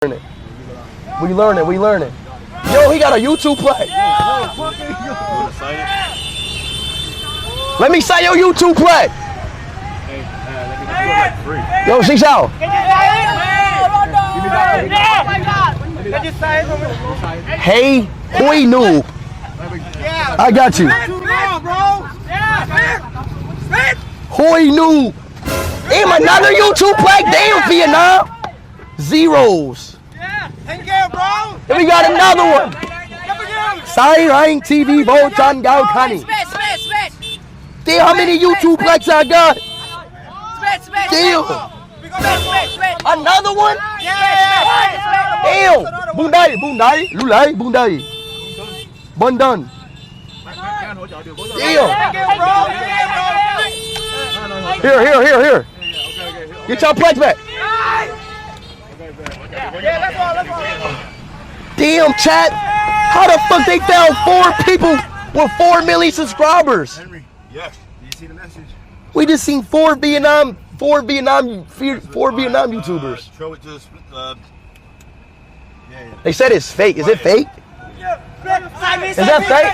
We learning. Yo, he got a YouTube play. Let me say your YouTube play. Yo, Six out. Hey, Hoi noob. I got you. Hoi noob. Damn, another YouTube play. Damn, Vietnam. Zeros. Thank you, bro. Then we got another one. Sai Rang TV Vô Chan Gao Khani. Damn, how many YouTube likes I got? Damn. Another one? Damn. Buông đây, lưu lấy, buông đây. Bon done. Damn. Here. Get your pledge back. Damn, chat. How the fuck they found 4 people with 4 million subscribers? Henry, yes. Did you see the message? We just seen 4 Vietnam YouTubers. Show it to us. They said it's fake. Is it fake? Is that fake?